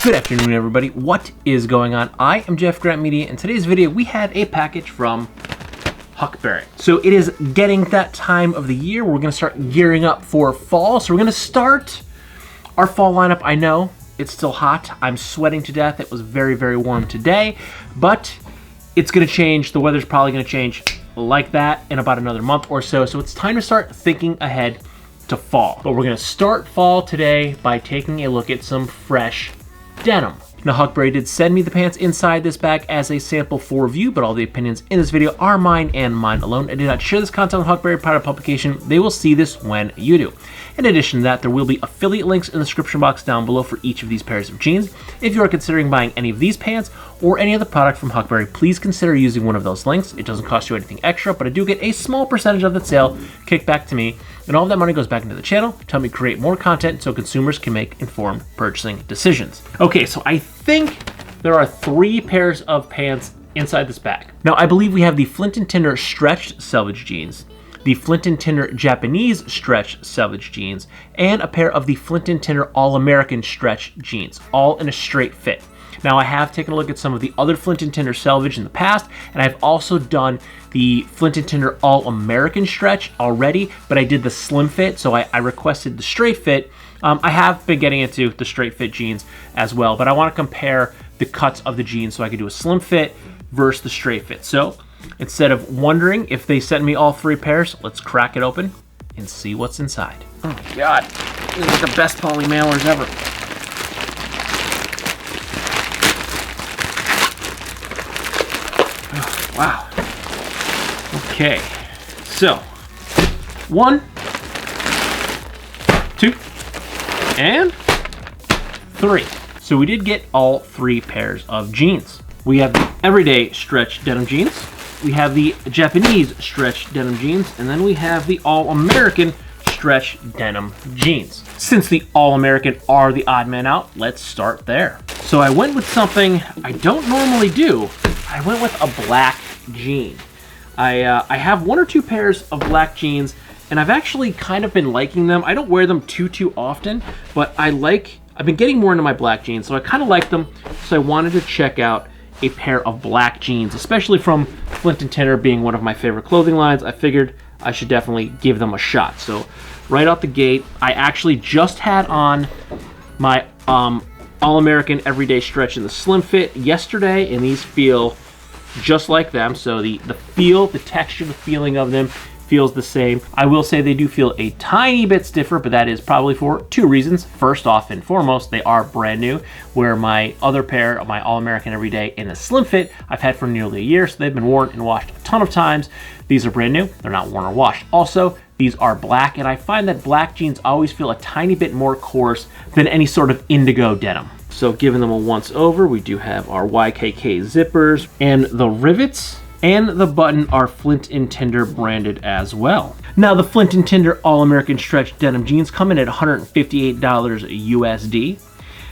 Good afternoon, everybody. What is going on? I am jeffgrantMEDIA. In today's video, we had a package from Huckberry. So it is getting that time of the year. We're gonna start gearing up for fall. So we're gonna start our fall lineup. I know it's still hot. I'm sweating to death. It was very, very warm today, but it's gonna change. The weather's probably gonna change like that in about another month or so. So it's time to start thinking ahead to fall. But we're gonna start fall today by taking a look at some fresh denim. Now, Huckberry did send me the pants inside this bag as a sample for review, but all the opinions in this video are mine and mine alone. I did not share this content with Huckberry prior to publication. They will see this when you do. In addition to that, there will be affiliate links in the description box down below for each of these pairs of jeans. If you are considering buying any of these pants or any other product from Huckberry, please consider using one of those links. It doesn't cost you anything extra, but I do get a small percentage of the sale kicked back to me, and all of that money goes back into the channel to help me create more content so consumers can make informed purchasing decisions. Okay, so I think there are 3 pairs of pants inside this bag. Now, I believe we have the Flint and Tinder stretched selvage jeans, the Flint and Tinder Japanese stretch selvage jeans, and a pair of the Flint and Tinder All-American stretch jeans, all in a straight fit. Now, I have taken a look at some of the other Flint and Tinder selvage in the past, and I've also done the Flint and Tinder All-American stretch already, but I did the slim fit, so I requested the straight fit. I have been getting into the straight fit jeans as well, but I want to compare the cuts of the jeans so I can do a slim fit versus the straight fit. So instead of wondering if they sent me all 3 pairs, let's crack it open and see what's inside. Oh my God, these are the best poly mailers ever. Oh, wow. Okay, so 1, 2, and 3. So we did get all 3 pairs of jeans. We have the everyday stretch denim jeans, we have the Japanese stretch denim jeans, and then we have the All-American stretch denim jeans. Since the All-American are the odd man out, let's start there. So I went with something I don't normally do. I went with a black jean. I have 1 or 2 pairs of black jeans, and I've actually kind of been liking them. I don't wear them too often, but I've been getting more into my black jeans, so I kind of like them. So I wanted to check out a pair of black jeans, especially from Flint and Tinder being one of my favorite clothing lines. I figured I should definitely give them a shot. So right out the gate, I actually just had on my All-American Everyday Stretch in the slim fit yesterday, and these feel just like them. So the feel, the texture, the feeling of them feels the same. I will say they do feel a tiny bit stiffer, but that is probably for 2 reasons. First off and foremost, they are brand new, where my other pair of my All-American Everyday in a slim fit I've had for nearly a year, so they've been worn and washed a ton of times. These are brand new, they're not worn or washed. Also, these are black, and I find that black jeans always feel a tiny bit more coarse than any sort of indigo denim. So giving them a once over, we do have our YKK zippers, and the rivets and the button are Flint and Tinder branded as well. Now, the Flint and Tinder All-American Stretch Denim Jeans come in at $158 USD.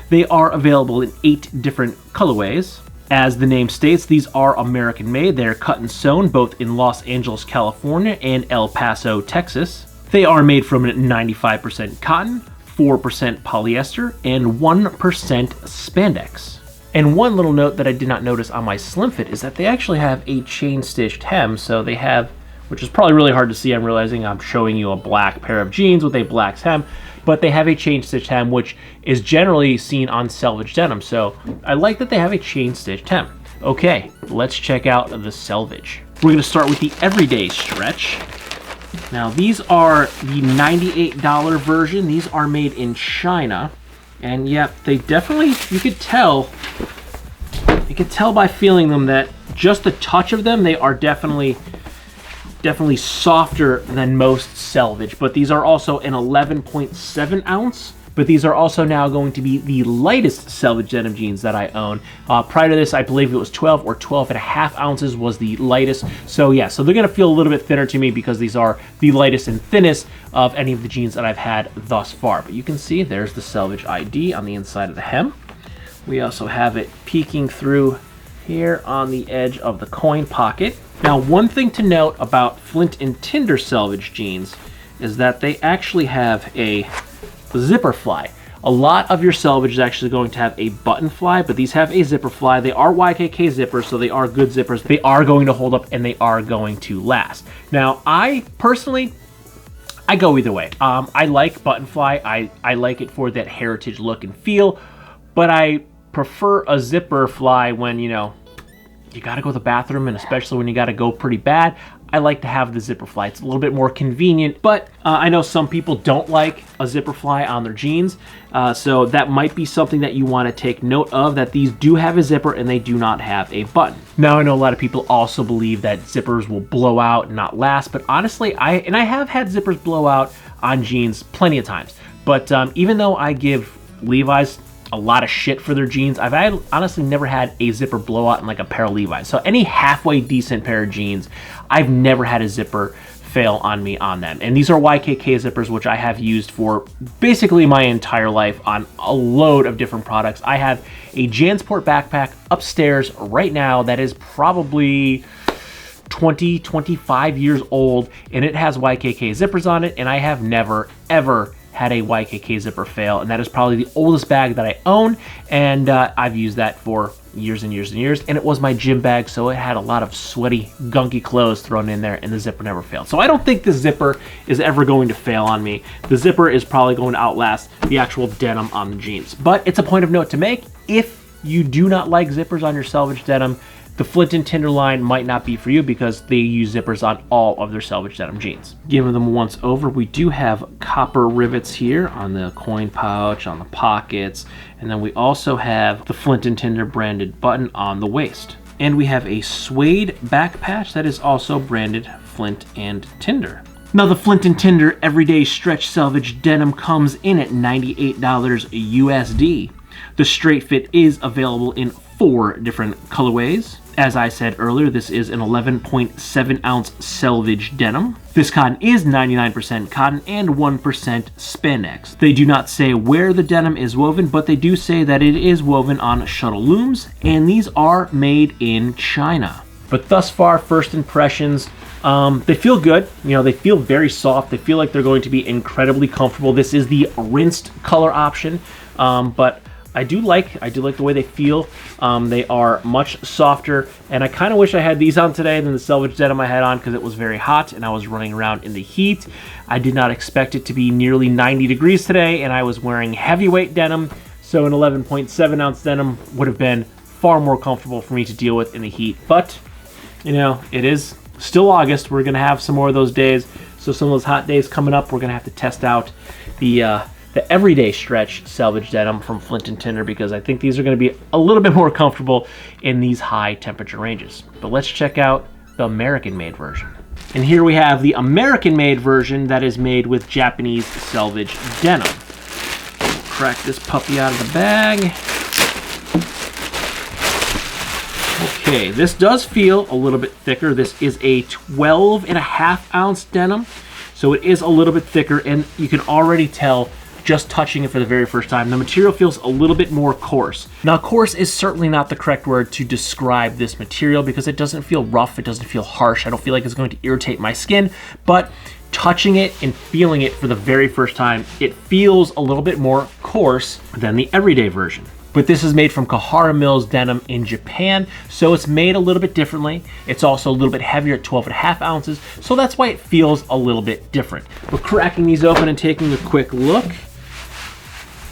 They are available in 8 different colorways. As the name states, these are American made. They're cut and sewn both in Los Angeles, California and El Paso, Texas. They are made from 95% cotton, 4% polyester, and 1% spandex. And one little note that I did not notice on my slim fit is that they actually have a chain stitched hem. So they have, which is probably really hard to see, I'm realizing I'm showing you a black pair of jeans with a black hem, but they have a chain stitched hem, which is generally seen on Selvedge Denim. So I like that they have a chain stitched hem. Okay, let's check out the selvage. We're gonna start with the everyday stretch. Now, these are the $98 version. These are made in China. And yep, they definitely, you could tell by feeling them that just the touch of them, they are definitely softer than most selvage. But these are also an 11.7 ounce. But these are also now going to be the lightest selvage denim jeans that I own. Prior to this, I believe it was 12 or 12.5 ounces was the lightest. So yeah, so they're gonna feel a little bit thinner to me because these are the lightest and thinnest of any of the jeans that I've had thus far. But you can see there's the Selvedge ID on the inside of the hem. We also have it peeking through here on the edge of the coin pocket. Now, one thing to note about Flint and Tinder selvage jeans is that they actually have a zipper fly. A lot of your selvage is actually going to have a button fly, but these have a zipper fly. They are YKK zippers, so they are good zippers. They are going to hold up and they are going to last. Now, I personally, I go either way. I like button fly. I like it for that heritage look and feel, but I prefer a zipper fly when, you know, you gotta go to the bathroom, and especially when you gotta go pretty bad. I like to have the zipper fly. It's a little bit more convenient, but I know some people don't like a zipper fly on their jeans, so that might be something that you want to take note of, that these do have a zipper and they do not have a button. Now, I know a lot of people also believe that zippers will blow out and not last, but honestly, I have had zippers blow out on jeans plenty of times, but even though I give Levi's a lot of shit for their jeans, I've honestly never had a zipper blowout in like a pair of Levi's. So any halfway decent pair of jeans, I've never had a zipper fail on me on them. And these are YKK zippers, which I have used for basically my entire life on a load of different products. I have a JanSport backpack upstairs right now that is probably 25 years old, and it has YKK zippers on it, and I have never, ever had a YKK zipper fail, and that is probably the oldest bag that I own, and I've used that for years and years and years, and it was my gym bag, so it had a lot of sweaty, gunky clothes thrown in there, and the zipper never failed. So I don't think the zipper is ever going to fail on me. The zipper is probably going to outlast the actual denim on the jeans. But it's a point of note to make, if you do not like zippers on your Selvedge denim, the Flint and Tinder line might not be for you, because they use zippers on all of their Selvedge denim jeans. Giving them a once over, we do have copper rivets here on the coin pouch, on the pockets, and then we also have the Flint and Tinder branded button on the waist. And we have a suede back patch that is also branded Flint and Tinder. Now, the Flint and Tinder Everyday Stretch Selvedge Denim comes in at $98 USD. The straight fit is available in 4 different colorways. As I said earlier, this is an 11.7 ounce Selvedge denim. This cotton is 99% cotton and 1% spandex. They do not say where the denim is woven, but they do say that it is woven on shuttle looms, and these are made in China. But thus far, first impressions, they feel good. You know, they feel very soft. They feel like they're going to be incredibly comfortable. This is the rinsed color option, but I do like the way they feel. They are much softer, and I kind of wish I had these on today than the Selvedge denim I had on, because it was very hot and I was running around in the heat. I did not expect it to be nearly 90 degrees today, and I was wearing heavyweight denim, so an 11.7 ounce denim would have been far more comfortable for me to deal with in the heat. But, you know, it is still August. We're going to have some more of those days, so some of those hot days coming up, we're going to have to test out the everyday stretch Selvedge denim from Flint and Tinder, because I think these are going to be a little bit more comfortable in these high temperature ranges. But let's check out the American-made version. And here we have the American-made version that is made with Japanese Selvedge denim. Crack this puppy out of the bag. Okay, this does feel a little bit thicker. This is a 12.5 ounce denim, so it is a little bit thicker, and you can already tell just touching it for the very first time, the material feels a little bit more coarse. Now, coarse is certainly not the correct word to describe this material, because it doesn't feel rough, it doesn't feel harsh, I don't feel like it's going to irritate my skin, but touching it and feeling it for the very first time, it feels a little bit more coarse than the everyday version. But this is made from Kahara Mills denim in Japan, so it's made a little bit differently. It's also a little bit heavier at 12.5 ounces, so that's why it feels a little bit different. We're cracking these open and taking a quick look.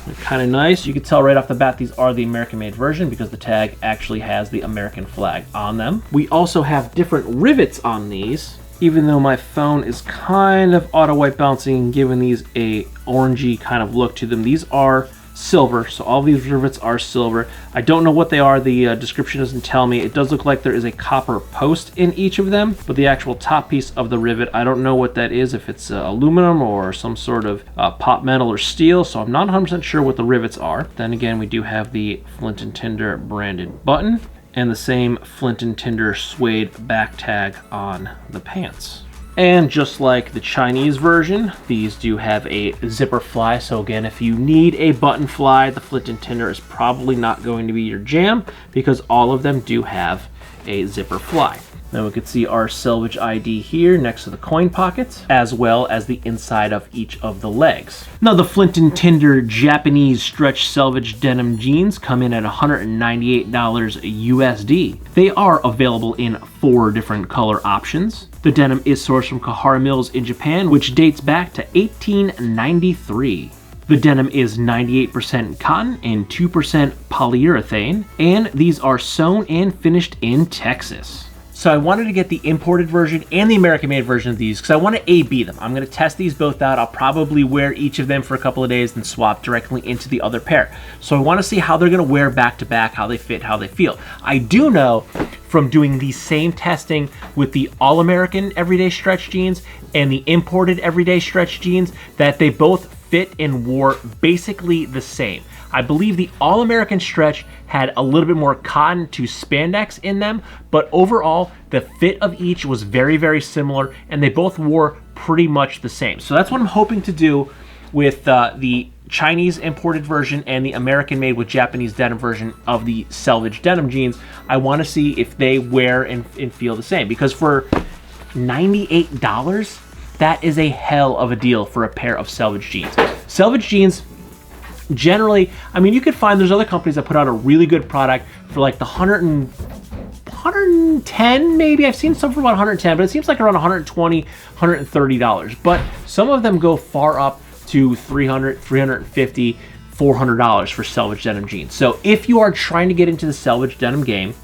They're kind of nice. You can tell right off the bat these are the American-made version, because the tag actually has the American flag on them. We also have different rivets on these, even though my phone is kind of auto-white bouncing, giving these a orangey kind of look to them. These are silver, so all these rivets are silver. I don't know what they are. The description doesn't tell me. It does look like there is a copper post in each of them, but the actual top piece of the rivet, I don't know what that is, if it's aluminum or some sort of pot metal or steel, so I'm not 100% sure what the rivets are. Then again, we do have the Flint and Tinder branded button and the same Flint and Tinder suede back tag on the pants. And just like the Chinese version, these do have a zipper fly. So again, if you need a button fly, the Flint and Tinder is probably not going to be your jam, because all of them do have a zipper fly. Then we could see our Selvedge ID here next to the coin pockets, as well as the inside of each of the legs. Now the Flint and Tinder Japanese stretch Selvedge denim jeans come in at $198 USD. They are available in 4 different color options. The denim is sourced from Kahara Mills in Japan, which dates back to 1893. The denim is 98% cotton and 2% polyurethane, and these are sewn and finished in Texas. So I wanted to get the imported version and the American-made version of these because I want to A/B them. I'm going to test these both out. I'll probably wear each of them for a couple of days and swap directly into the other pair. So I want to see how they're going to wear back to back, how they fit, how they feel. I do know from doing the same testing with the All-American Everyday Stretch jeans and the imported Everyday Stretch jeans that they both fit and wore basically the same. I believe the All-American Stretch had a little bit more cotton to spandex in them, but overall the fit of each was very, very similar and they both wore pretty much the same. So that's what I'm hoping to do with the Chinese imported version and the American made with Japanese denim version of the Selvedge denim jeans. I want to see if they wear and feel the same, because for $98, that is a hell of a deal for a pair of Selvedge jeans. Selvedge jeans, generally, I mean, you could find there's other companies that put out a really good product for like the 110 maybe. I've seen some for about 110, but it seems like around 120, $130. But some of them go far up to $300, $350, $400 for Selvedge denim jeans. So if you are trying to get into the Selvedge denim game,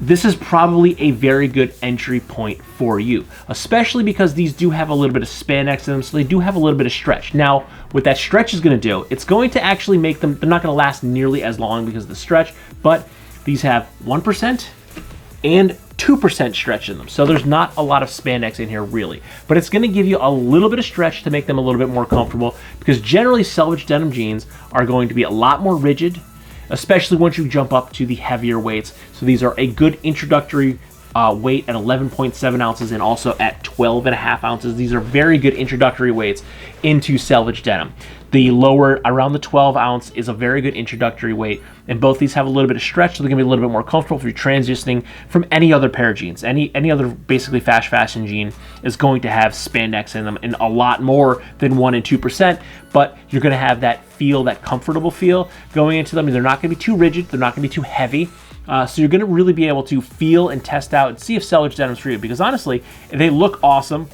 this is probably a very good entry point for you, especially because these do have a little bit of spandex in them, so they do have a little bit of stretch. Now, what that stretch is going to do, it's going to actually make them, they're not going to last nearly as long because of the stretch, but these have 1% and 2% stretch in them, so there's not a lot of spandex in here really, but it's going to give you a little bit of stretch to make them a little bit more comfortable, because generally Selvedge denim jeans are going to be a lot more rigid, especially once you jump up to the heavier weights. So these are a good introductory weight at 11.7 ounces and also at 12.5 ounces. These are very good introductory weights into Selvedge denim. The lower, around the 12 ounce, is a very good introductory weight, and both these have a little bit of stretch, so they're gonna be a little bit more comfortable if you're transitioning from any other pair of jeans. Any other basically fast fashion jean is going to have spandex in them, and a lot more than 1% and 2%, but you're gonna have that feel, that comfortable feel going into them. They're not gonna be too rigid, they're not gonna be too heavy. So you're gonna really be able to feel and test out and see if Selvedge denim's for you, because honestly, they look awesome.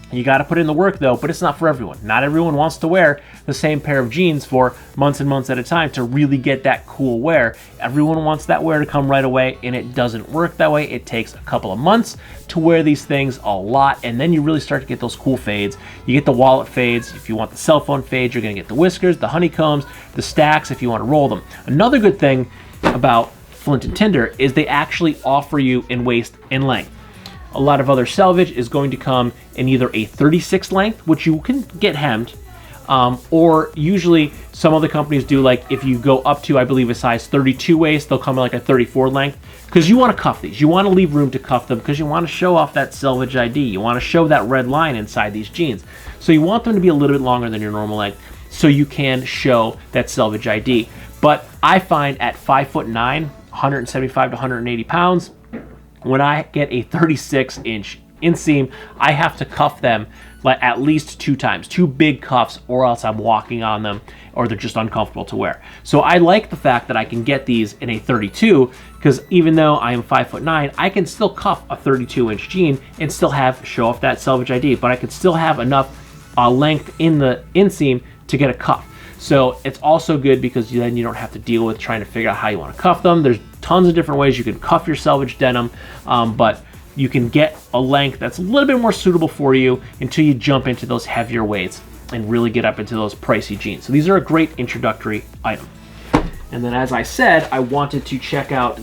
You got to put in the work though, but it's not for everyone. Not everyone wants to wear the same pair of jeans for months and months at a time to really get that cool wear. Everyone wants that wear to come right away, and it doesn't work that way. It takes a couple of months to wear these things a lot, and then you really start to get those cool fades. You get the wallet fades. If you want the cell phone fades, you're going to get the whiskers, the honeycombs, the stacks if you want to roll them. Another good thing about Flint and Tinder is they actually offer you in waist and length. A lot of other Selvedge is going to come in either a 36 length, which you can get hemmed, or usually some other companies do, like if you go up to, I believe, a size 32 waist, they'll come in like a 34 length, because you want to cuff these. You want to leave room to cuff them because you want to show off that Selvedge ID. You want to show that red line inside these jeans. So you want them to be a little bit longer than your normal length so you can show that Selvedge ID. But I find at 5'9", 175 to 180 pounds, when I get a 36-inch inseam, I have to cuff them like at least 2 times, 2 big cuffs, or else I'm walking on them or they're just uncomfortable to wear. So I like the fact that I can get these in a 32, because even though I am 5'9", I can still cuff a 32-inch jean and still show off that Selvedge ID, but I can still have enough length in the inseam to get a cuff. So it's also good because then you don't have to deal with trying to figure out how you want to cuff them. There's tons of different ways you can cuff your Selvedge denim, but you can get a length that's a little bit more suitable for you until you jump into those heavier weights and really get up into those pricey jeans. So these are a great introductory item. And then, as I said, I wanted to check out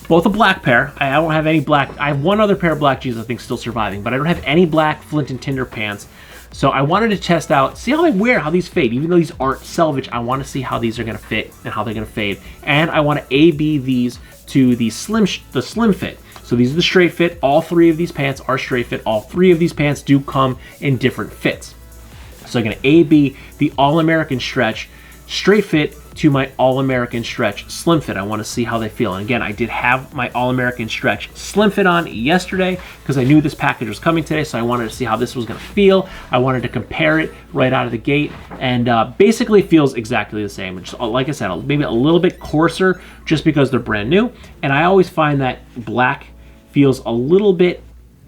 both a black pair. I don't have any black. I have one other pair of black jeans I think still surviving, but I don't have any black Flint and Tinder pants. So I wanted to test out, see how they wear, how these fade. Even though these aren't Selvedge, I want to see how these are going to fit and how they're going to fade. And I want to A/B these to the slim fit. So these are the straight fit. All 3 of these pants are straight fit. All 3 of these pants do come in different fits. So I'm going to A/B the All-American Stretch straight fit to my All-American Stretch Slim Fit. I want to see how they feel. And again, I did have my All-American Stretch Slim Fit on yesterday because I knew this package was coming today, so I wanted to see how this was going to feel. I wanted to compare it right out of the gate, and basically it feels exactly the same. Just, like I said, maybe a little bit coarser just because they're brand new, and I always find that black feels a little bit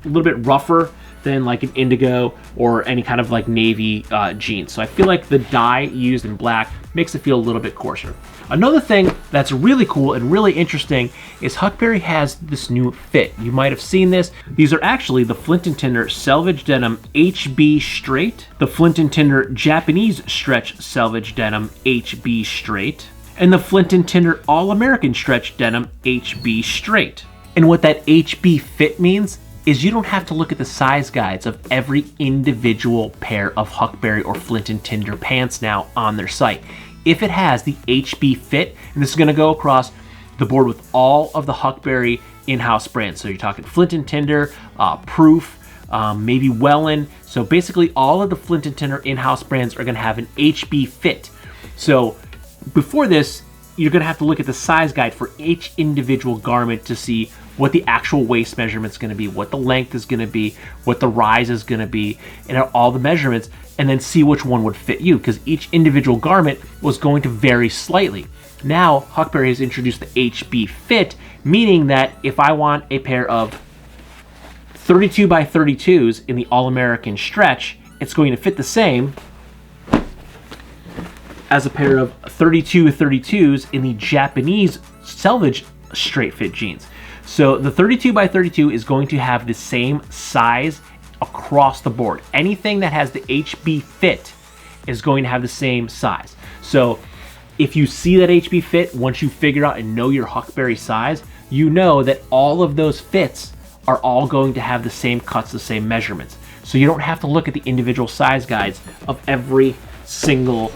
rougher than like an indigo or any kind of like navy jeans. So I feel like the dye used in black makes it feel a little bit coarser. Another thing that's really cool and really interesting is Huckberry has this new fit. You might have seen this. These are actually the Flint and Tinder Selvedge Denim HB Straight, the Flint and Tinder Japanese Stretch Selvedge Denim HB Straight, and the Flint and Tinder All-American Stretch Denim HB Straight. And what that HB fit means is you don't have to look at the size guides of every individual pair of Huckberry or Flint and Tinder pants now on their site. If it has the HB fit, and this is going to go across the board with all of the Huckberry in-house brands. So you're talking Flint and Tinder, Proof, maybe Wellen. So basically all of the Flint and Tinder in-house brands are going to have an HB fit. So before this, you're going to have to look at the size guide for each individual garment to see what the actual waist measurement is going to be, what the length is going to be, what the rise is going to be, and all the measurements, and then see which one would fit you, because each individual garment was going to vary slightly. Now, Huckberry has introduced the HB fit, meaning that if I want a pair of 32 by 32s in the All-American Stretch, it's going to fit the same as a pair of 32 32s in the Japanese Selvedge straight fit jeans. So the 32 by 32 is going to have the same size across the board. Anything that has the HB fit is going to have the same size. So if you see that HB fit, once you figure out and know your Huckberry size, you know that all of those fits are all going to have the same cuts, the same measurements. So you don't have to look at the individual size guides of every single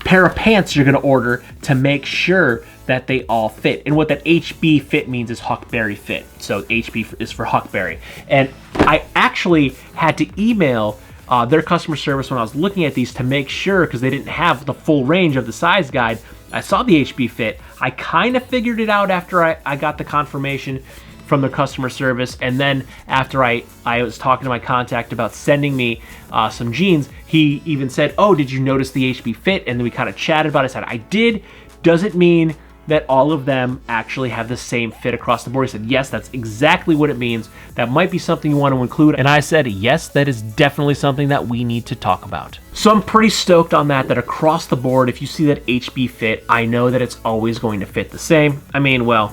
pair of pants you're going to order to make sure that they all fit. And what that HB fit means is Huckberry fit. So HB is for Huckberry. And I actually had to email their customer service when I was looking at these to make sure, because they didn't have the full range of the size guide. I saw the HB fit. I kind of figured it out after I got the confirmation from the customer service, and then after I was talking to my contact about sending me some jeans, he even said, "Oh, did you notice the HB fit?" And then we kind of chatted about it. I said, "I did. Does it mean that all of them actually have the same fit across the board?" He said, "Yes, that's exactly what it means. That might be something you want to include." And I said, "Yes, that is definitely something that we need to talk about." So I'm pretty stoked on that across the board, if you see that HB fit, I know that it's always going to fit the same. I mean, well,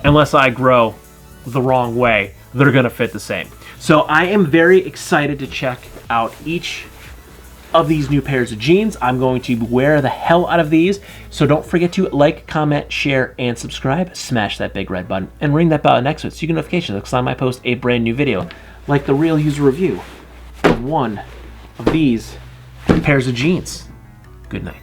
unless I grow the wrong way, they're gonna fit the same. So I am very excited to check out each of these new pairs of jeans. I'm going to wear the hell out of these. So don't forget to like, comment, share, and subscribe. Smash that big red button and ring that bell next to it so you get notifications next time I post a brand new video, like the real user review of one of these pairs of jeans. Good night.